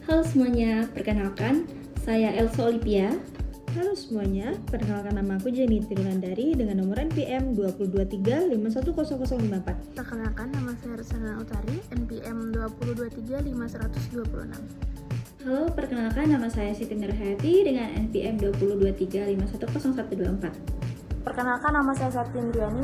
Halo semuanya, perkenalkan, saya Elsa Olivia. Halo semuanya, perkenalkan nama aku Jenny Tirulandari dengan nomor NPM 223510054. Perkenalkan, nama saya Rusana Utari, NPM 2235126. Halo, perkenalkan nama saya Siti Nurhayati dengan NPM 223510124. Perkenalkan, nama saya Septi Indriani.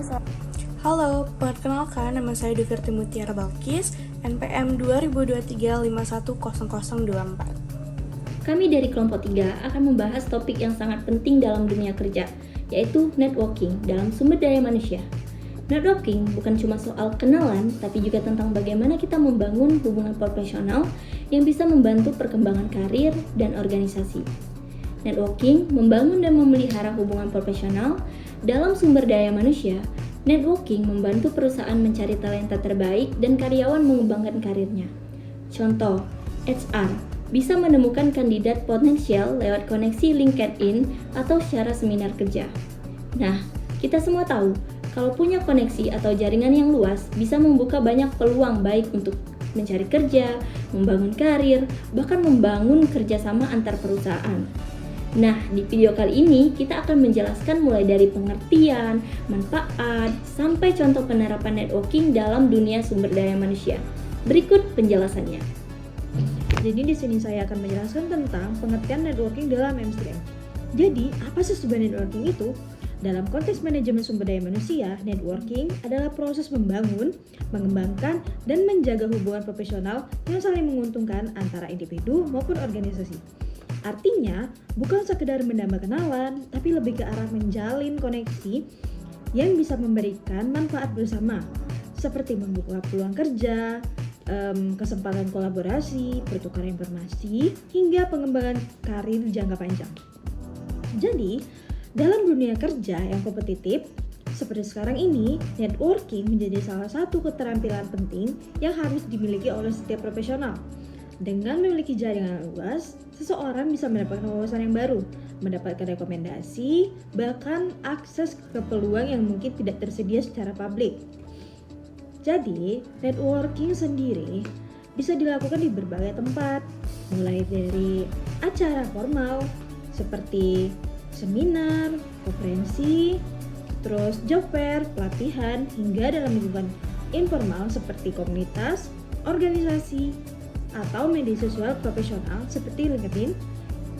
Halo, perkenalkan nama saya Duverti Mutiara Balkis, NPM 2023510024. Kami dari kelompok 3 akan membahas topik yang sangat penting dalam dunia kerja, yaitu networking dalam sumber daya manusia. Networking bukan cuma soal kenalan, tapi juga tentang bagaimana kita membangun hubungan profesional yang bisa membantu perkembangan karir dan organisasi. Networking membangun dan memelihara hubungan profesional dalam sumber daya manusia. Networking membantu perusahaan mencari talenta terbaik dan karyawan mengembangkan karirnya. Contoh, HR bisa menemukan kandidat potensial lewat koneksi LinkedIn atau secara seminar kerja. Nah, kita semua tahu, kalau punya koneksi atau jaringan yang luas bisa membuka banyak peluang baik untuk mencari kerja, membangun karir, bahkan membangun kerjasama antar perusahaan. Nah, di video kali ini kita akan menjelaskan mulai dari pengertian, manfaat, sampai contoh penerapan networking dalam dunia sumber daya manusia. Berikut penjelasannya. Jadi di sini saya akan menjelaskan tentang pengertian networking dalam MSDM. Jadi, apa sih sebenarnya networking itu? Dalam konteks manajemen sumber daya manusia, networking adalah proses membangun, mengembangkan, dan menjaga hubungan profesional yang saling menguntungkan antara individu maupun organisasi. Artinya, bukan sekedar menambah kenalan, tapi lebih ke arah menjalin koneksi yang bisa memberikan manfaat bersama, seperti membuka peluang kerja, kesempatan kolaborasi, pertukaran informasi, hingga pengembangan karir jangka panjang. Jadi, dalam dunia kerja yang kompetitif, seperti sekarang ini, networking menjadi salah satu keterampilan penting yang harus dimiliki oleh setiap profesional. Dengan memiliki jaringan luas, seseorang bisa mendapatkan wawasan yang baru, mendapatkan rekomendasi, bahkan akses ke peluang yang mungkin tidak tersedia secara publik. Jadi, networking sendiri bisa dilakukan di berbagai tempat, mulai dari acara formal seperti seminar, konferensi, terus job fair, pelatihan, hingga dalam lingkungan informal seperti komunitas, organisasi, atau media sosial profesional seperti LinkedIn.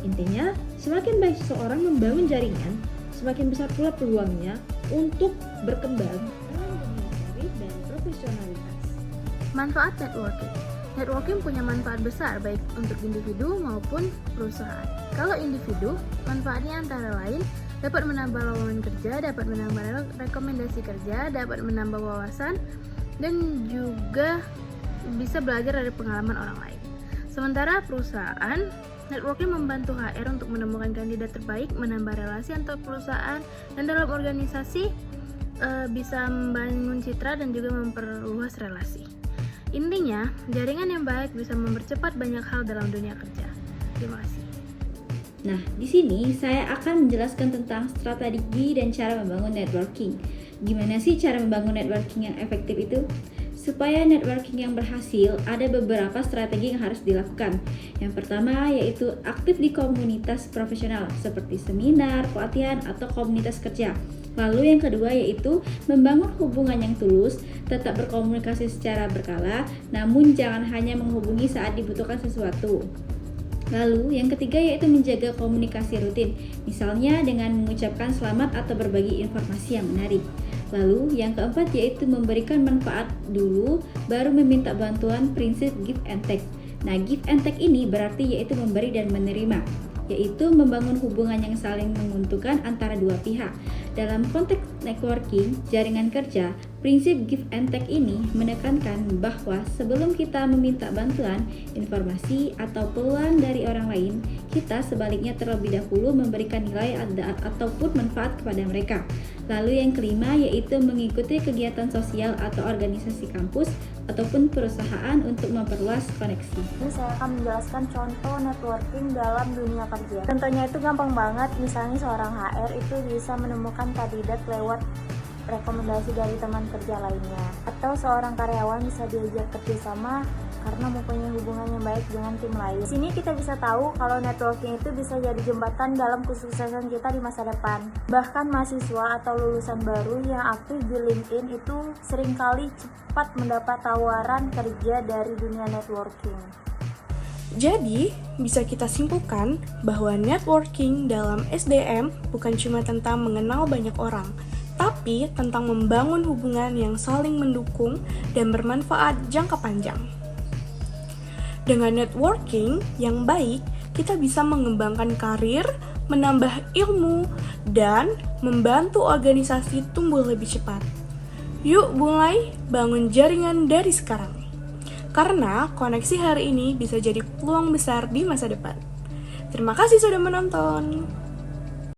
Intinya, semakin baik seseorang membangun jaringan, semakin besar pula peluangnya untuk berkembang dalam dunia karir dan profesionalitas. Manfaat networking. Networking punya manfaat besar baik untuk individu maupun perusahaan. Kalau individu, manfaatnya antara lain dapat menambah lowongan kerja, dapat menambah rekomendasi kerja, dapat menambah wawasan, dan juga bisa belajar dari pengalaman orang lain. Sementara perusahaan, networking membantu HR untuk menemukan kandidat terbaik, menambah relasi antar perusahaan, dan dalam organisasi bisa membangun citra dan juga memperluas relasi. Intinya, jaringan yang baik bisa mempercepat banyak hal dalam dunia kerja. Terima kasih. Nah, di sini saya akan menjelaskan tentang strategi dan cara membangun networking. Gimana sih cara membangun networking yang efektif itu? Supaya networking yang berhasil, ada beberapa strategi yang harus dilakukan. Yang pertama yaitu aktif di komunitas profesional seperti seminar, pelatihan, atau komunitas kerja. Lalu yang kedua yaitu membangun hubungan yang tulus, tetap berkomunikasi secara berkala, namun jangan hanya menghubungi saat dibutuhkan sesuatu. Lalu yang ketiga yaitu menjaga komunikasi rutin, misalnya dengan mengucapkan selamat atau berbagi informasi yang menarik. Lalu yang keempat yaitu memberikan manfaat dulu, baru meminta bantuan, prinsip give and take. Nah, give and take ini berarti yaitu memberi dan menerima, yaitu membangun hubungan yang saling menguntungkan antara dua pihak. Dalam konteks networking, jaringan kerja, prinsip give and take ini menekankan bahwa sebelum kita meminta bantuan, informasi, atau peluang dari orang lain, kita sebaliknya terlebih dahulu memberikan nilai ataupun manfaat kepada mereka. Lalu yang kelima yaitu mengikuti kegiatan sosial atau organisasi kampus ataupun perusahaan untuk memperluas koneksi. Ini saya akan menjelaskan contoh networking dalam dunia kerja. Contohnya itu gampang banget, misalnya seorang HR itu bisa menemukan kandidat lewat rekomendasi dari teman kerja lainnya, atau seorang karyawan bisa diajak kerjasama karena mempunyai hubungan yang baik dengan tim lain. Di sini kita bisa tahu kalau networking itu bisa jadi jembatan dalam kesuksesan kita di masa depan. Bahkan mahasiswa atau lulusan baru yang aktif di LinkedIn itu seringkali cepat mendapat tawaran kerja dari dunia networking. Jadi, bisa kita simpulkan bahwa networking dalam SDM bukan cuma tentang mengenal banyak orang, tapi tentang membangun hubungan yang saling mendukung dan bermanfaat jangka panjang. Dengan networking yang baik, kita bisa mengembangkan karir, menambah ilmu, dan membantu organisasi tumbuh lebih cepat. Yuk mulai bangun jaringan dari sekarang. Karena koneksi hari ini bisa jadi peluang besar di masa depan. Terima kasih sudah menonton.